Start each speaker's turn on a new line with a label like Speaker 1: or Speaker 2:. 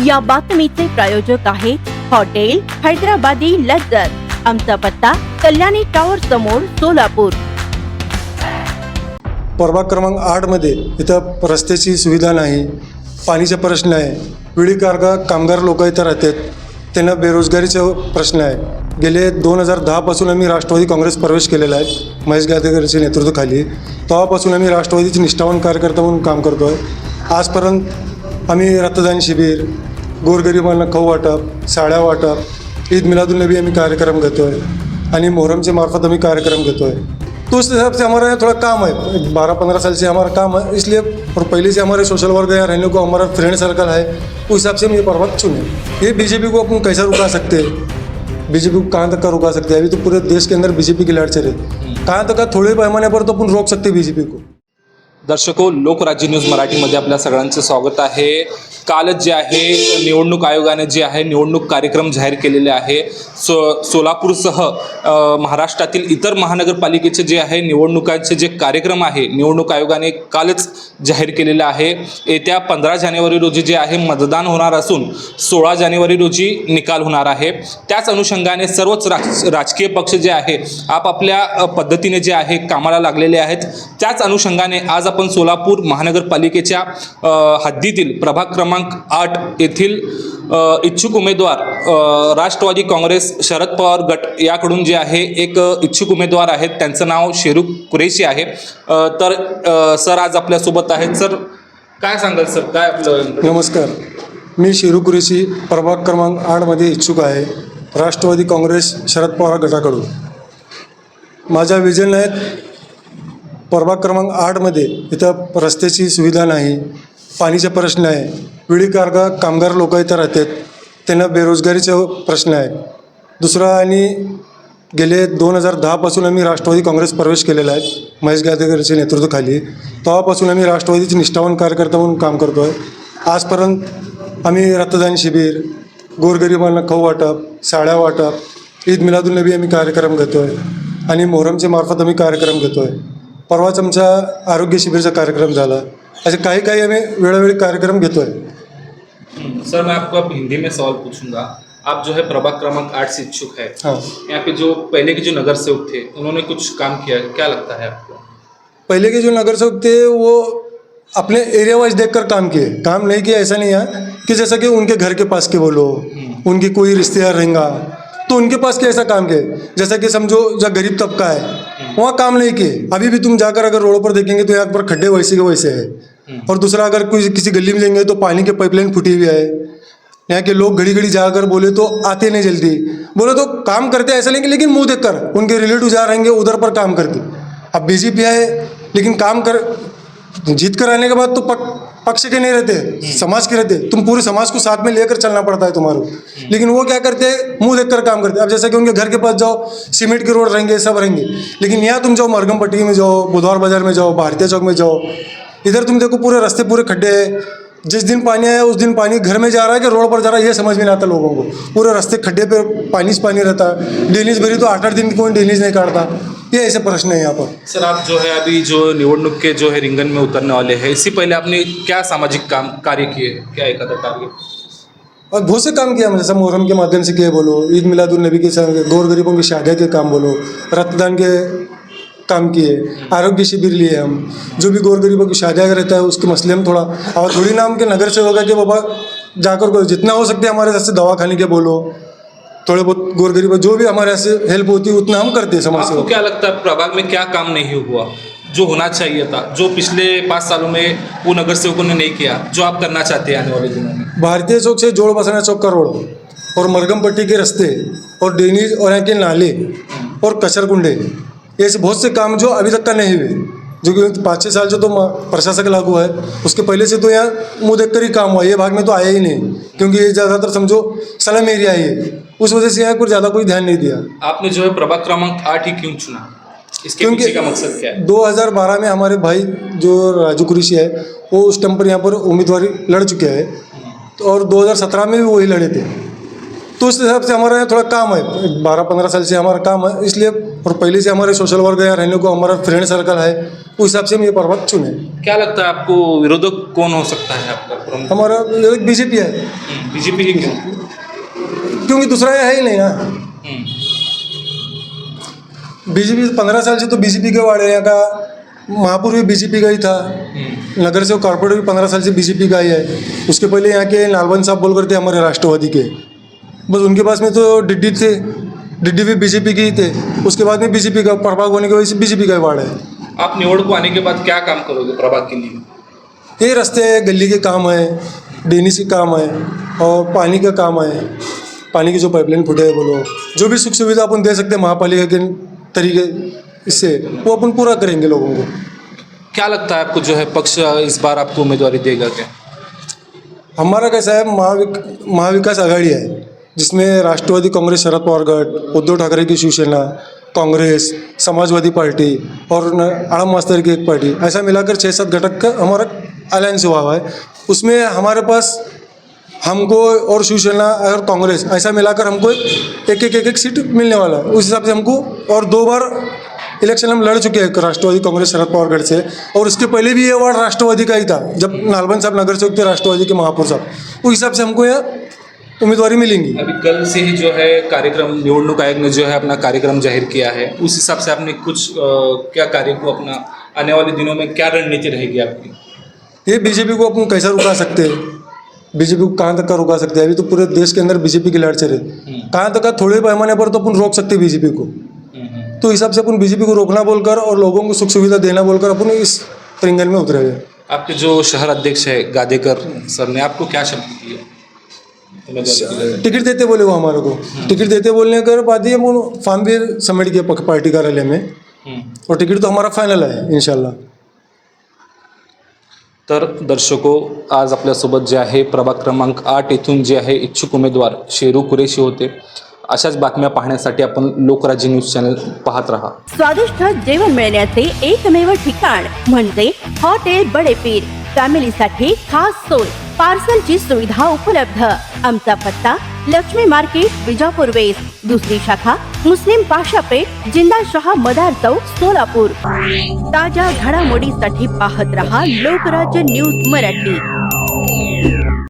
Speaker 1: या बातमीचे प्रायोजक आहे हॉटेल हैदराबादी लज्जत। आमचा पत्ता कल्याणी टॉवर समोर सोलापूर।
Speaker 2: प्रभाग क्रमांक 8 मध्ये इथं रस्त्याची सुविधा नाही, पाणीचा प्रश्न आहे, विडी कामगार लोक इथं राहतात, त्यांना बेरोजगारीचा प्रश्न आहे। गेले 2010 पासून आम्ही राष्ट्रवादी काँग्रेस प्रवेश केलेला आहे महेश गादेकरच्या नेतृत्वाखाली। तेव्हापासून आम्ही राष्ट्रवादीचे निष्ठावान कार्यकर्ता म्हणून काम करतो आहे। आजपर्यंत आम्ही रक्तदान शिबिर, गोरगरिबांना खाऊ वाटप, साड्या वाटप, ईद मिलादुलनबी आम्ही कार्यक्रम घेतो आहे आणि मोहरमच्या मार्फत आम्ही कार्यक्रम घेतो है। तो उस हिसाब से हमारा थोड़ा काम है, 12-15 साल से हमारा काम है, इसलिए और पहले से हमारे सोशल वर्क यहाँ रहने को हमारा फ्रेंड सर्कल है, उस हिसाब से हम ये प्रभाग चुने। ये बीजेपी को अपन कैसा रुका सकते हैं, बीजेपी को कहाँ तक का रुका सकते हैं? अभी तो पूरे देश के अंदर बीजेपी की लहर चले, कहाँ तक का थोड़े पैमाने पर तो अपन रोक सकते हैं बीजेपी को।
Speaker 3: दर्शकों, लोकराज्य न्यूज मराठीमध्ये आपल्या सगळ्यांचं स्वागत आहे। कालच जे आहे निवडणूक आयोगाने जे आहे निवडणूक कार्यक्रम जाहीर केलेले आहे। सोलापूरसह महाराष्ट्रातील इतर महानगरपालिकेचे जे आहे निवडणुकांचे जे कार्यक्रम आहे निवडणूक आयोगाने कालच जाहीर केलेले आहे। येत्या 15 जानेवारी रोजी जे आहे मतदान होणार असून 16 जानेवारी रोजी निकाल होणार आहे। त्याच अनुषंगाने सर्वच राजकीय पक्ष जे आहे आपापल्या पद्धतीने जे आहे कामाला लागलेले आहेत। त्याच अनुषंगाने आज आपण सोलापूर महानगरपालिकेच्या हद्दीतील प्रभाग क्रमांक 8 येथील इच्छुक उमेदवार राष्ट्रवादी काँग्रेस शरद पवार गट याकडून जे आहे एक इच्छुक उमेदवार आहेत, त्यांचं नाव शेरू कुरेशी आहे। तर सर आज आपल्यासोबत आहेत। सर काय सांगाल सर, काय आपलं?
Speaker 2: नमस्कार, मी शेरू कुरेशी प्रभाग क्रमांक 8 मध्ये इच्छुक आहे राष्ट्रवादी काँग्रेस शरद पवार गटाकडून। माझ्या विजन आहेत प्रभाग क्रमांक 8 मध्ये इथं रस्त्याची सुविधा नाही, पाणीचा प्रश्न आहे, विडी कामगार लोक इथं राहतात, त्यांना बेरोजगारीचा प्रश्न आहे। दुसरा, आणि गेले 2010 पासून आम्ही राष्ट्रवादी काँग्रेस प्रवेश केलेला आहे महेश गादेकरच्या नेतृत्वाखाली। तेव्हापासून आम्ही राष्ट्रवादीचे निष्ठावान कार्यकर्ता म्हणून काम करतो आहे। आजपर्यंत आम्ही रक्तदान शिबिर, गोरगरिबांना खाऊ वाटप, साड्या वाटप, ईद मिलादुलनबी आम्ही कार्यक्रम घेतो आहे आणि मोहरमच्या मार्फत आम्ही कार्यक्रम घेतो आहे। परवाच आमचा आरोग्य शिबिरचा कार्यक्रम झाला। ऐसे काही आम्ही वेळोवेळी कार्यक्रम घेतो है।
Speaker 3: सर मैं आपको अब हिंदी में सवाल पूछूंगा। आप जो है प्रभाग क्रमांक 8 से इच्छुक है।
Speaker 2: हाँ,
Speaker 3: यहाँ पे जो पहले के जो नगर सेवक थे उन्होंने कुछ काम किया, क्या लगता है आपको?
Speaker 2: पहले के जो नगर सेवक थे वो अपने एरिया वाइज देखकर काम किए, काम नहीं किया ऐसा नहीं है कि जैसा कि उनके घर के पास के बोलो, उनकी कोई रिश्तेदार रहेगा तो उनके पास के ऐसा काम किए। जैसा कि समझो जो गरीब तबका है वहाँ काम नहीं किए। अभी भी तुम जाकर अगर रोड पर देखेंगे तो यहाँ पर खड्डे वैसे के वैसे है। और दूसरा, अगर कोई किसी गली में जाएंगे तो पानी के पाइपलाइन फूटी हुई है। यहाँ के लोग घड़ी घड़ी जाकर बोले तो आते नहीं जल्दी, बोले तो काम करते ऐसा नहीं, लेकिन मुंह देखकर उनके रिलेटिव जा रहेंगे उधर पर काम करते। अब बीजेपी आए लेकिन काम कर जीत कर आने के बाद तो पक्ष के नहीं रहते, समाज के रहते। तुम पूरे समाज को साथ में लेकर चलना पड़ता है तुम्हारे। लेकिन वो क्या करते हैं, मुंह देखकर काम करते हैं। अब जैसा कि उनके घर के पास जाओ, सीमेंट के रोड रहेंगे, सब रहेंगे, लेकिन यहाँ तुम जाओ मरगम पट्टी में जाओ, बुधवार बाजार में जाओ, भारतीय चौक में जाओ, इधर तुम देखो पूरे रास्ते पूरे खड्डे हैं। जिस दिन पानी आया उस दिन पानी घर में जा रहा है कि रोड पर जा रहा है ये समझ में नहीं आता लोगों को। पूरे रास्ते खड्डे पे पानी रहता है। ड्रेनेज भरी तो 8-8 दिन कोई ड्रेनेज नहीं काटता। ये ऐसे प्रश्न है यहाँ पर।
Speaker 3: सर आप जो है अभी जो निवडणूक के जो है रिंगन में उतरने वाले हैं, इससे पहले आपने क्या सामाजिक काम कार्य किए, क्या एक आधा कार्य?
Speaker 2: और बहुत से काम किया हमने, जैसे मुहर्रम के माध्यम से किए बोलो, ईद मिलादुलनबी के गोरगरीबों की शादियाँ के काम बोलो, रक्तदान के काम किए, आरोग्य शिविर लिए हम। जो भी गोरगरीबों की शादियाँ रहता है उसके मसले में थोड़ा और थोड़ी नाम के नगर से होगा कि बाबा जाकर जितना हो सकते हमारे जैसे दवाखाने के बोलो, थोड़े बहुत गोरगरीब जो भी हमारे से हेल्प होती है उतना हम करते हैं समाज से।
Speaker 3: आपको क्या लगता है प्रभाग में क्या काम नहीं हुआ जो होना चाहिए था, जो पिछले 5 सालों में वो नगर सेवकों ने नहीं किया, जो आप करना चाहते हैं आने वाले दिनों में?
Speaker 2: भारतीय चौक से जोड़ बसाना चौक का रोड और मरगम पट्टी के रास्ते और ड्रेनेज और यहाँ के नाले और कचरकुंडे, ऐसे बहुत से काम जो अभी तक का नहीं हुए, जो कि 5-6 साल जो तो प्रशासक लागू है उसके पहले से तो यहाँ मुँह देखकर ही काम हुआ। ये भाग में तो आया ही नहीं क्योंकि ये ज़्यादातर समझो स्लम एरिया है, उस वजह से यहाँ कुछ ज़्यादा कोई ध्यान नहीं दिया।
Speaker 3: आपने जो है प्रभाग क्रमांक 8 ही क्यों चुना, इसके पीछे का मकसद क्या है?
Speaker 2: 2012 में हमारे भाई जो राजू कुरेशी है वो उस टाइम पर यहाँ पर उम्मीदवारी लड़ चुके हैं और 2017 में भी वही लड़े थे। तो उस हिसाब से हमारा यहाँ थोड़ा काम है, 12-15 साल से हमारा काम है, इसलिए और पहले से हमारे सोशल वर्क यहाँ रहने को हमारा फ्रेंड सर्कल है, उस हिसाब से हम ये प्रभाग चुने।
Speaker 3: क्या लगता है आपको विरोधक कौन हो सकता है आपका प्रमुख?
Speaker 2: हमारा एक बीजेपी है,
Speaker 3: बीजेपी ही क्यों?
Speaker 2: क्योंकि दूसरा है ही नहीं ना।
Speaker 3: हम्म,
Speaker 2: बीजेपी 15 साल से तो बीजेपी के वाड़े यहाँ का, महापुर भी बीजेपी का ही था, नगर से कॉर्पोरेट भी 15 साल से बीजेपी का ही है। उसके पहले यहाँ के नालबंद साहब बोल करते हमारे राष्ट्रवादी के, बस उनके पास में तो डिड्डी थे, डिड्डी भी बीजेपी के ही थे। उसके बाद में बीजेपी का प्रभाग होने की वजह से बीजेपी का ही वार्ड है।
Speaker 3: आप निवडणूक आने के बाद क्या काम करोगे प्रभाग के लिए?
Speaker 2: ये रास्ते है, गली के काम है, ड्रेनेज के काम है और पानी का काम है। पानी की जो पाइपलाइन फुटे है बोलो, जो भी सुख सुविधा अपन दे सकते हैं महापालिका के तरीके, इससे वो अपन पूरा करेंगे लोगों को।
Speaker 3: क्या लगता है आपको जो है पक्ष इस बार आपको उम्मीदवारी देगा क्या?
Speaker 2: हमारा कैसा है, महाविकास आघाड़ी है, जिसमें राष्ट्रवादी कांग्रेस शरद पवार गट, उद्धव ठाकरे की शिवसेना, कांग्रेस, समाजवादी पार्टी और आड़म मास्तर की एक पार्टी, ऐसा मिलाकर 6-7 घटक का हमारा अलायंस हुआ है। उसमें हमारे पास हमको और शिवसेना और कांग्रेस ऐसा मिलाकर हमको एक सीट मिलने वाला है। उस हिसाब से हमको, और 2 बार इलेक्शन हम लड़ चुके हैं राष्ट्रवादी कांग्रेस शरद पवार गढ़ से, और उसके पहले भी ये वार्ड राष्ट्रवादी का ही था जब नालबंद साहब नगर सेवक थे राष्ट्रवादी के महापौर साहब। उस हिसाब से हमको यहाँ उम्मीदवारी मिलेंगी।
Speaker 3: अभी कल से ही जो है कार्यक्रम, निवडणूक आयोग ने जो है अपना कार्यक्रम जाहिर किया है, उस हिसाब से आपने कुछ क्या कार्य को अपना आने वाले दिनों में क्या रणनीति रहेगी आपकी?
Speaker 2: ये बीजेपी को अपन कैसा रुका सकते हैं, बीजेपी को कहाँ तक का रुका सकते हैं। अभी तो पूरे देश के अंदर बीजेपी की लहर चल रही है, कहाँ तक का थोड़े पैमाने पर तो अपन रोक सकते हैं बीजेपी को। तो हिसाब से अपन बीजेपी को रोकना बोलकर और लोगों को सुख सुविधा देना बोलकर अपन इस रिंगन में उतरे हुए। आपके
Speaker 3: जो शहर अध्यक्ष है गादेकर सर ने आपको क्या शब्द दिए?
Speaker 2: टिकट देते बोले वो हमारे को, टिकट देते बोलने के बाद ही हम फॉर्म भी सबमिट किया पार्टी कार्यालय में, और टिकट तो हमारा फायनल आहे इंशाल्लाह।
Speaker 3: तर दर्शको, आज आपल्यासोबत जे आहे प्रभाग क्रमांक 8 येथून जे आहे इच्छुक उमेदवार शेरू कुरेशी होते। अशाच बातम्या पाहण्यासाठी आपण लोकराज्य न्यूज चॅनल पाहत राहा।
Speaker 1: स्वादिष्ट जेवण मिळण्याचे एकमेव ठिकाण म्हणजे हॉटेल बडेपीर। फॅमिलीसाठी खास सोय, पार्सलची सुविधा उपलब्ध। आमचा पत्ता लक्ष्मी मार्केट, विजापूर वेस्ट, दुसरी शाखा मुस्लिम पाशापेठ, जिंदाशहा मदार चौक, सोलापूर। ताज्या घडामोडीसाठी पाहत रहा लोकराज्य न्यूज मराठी।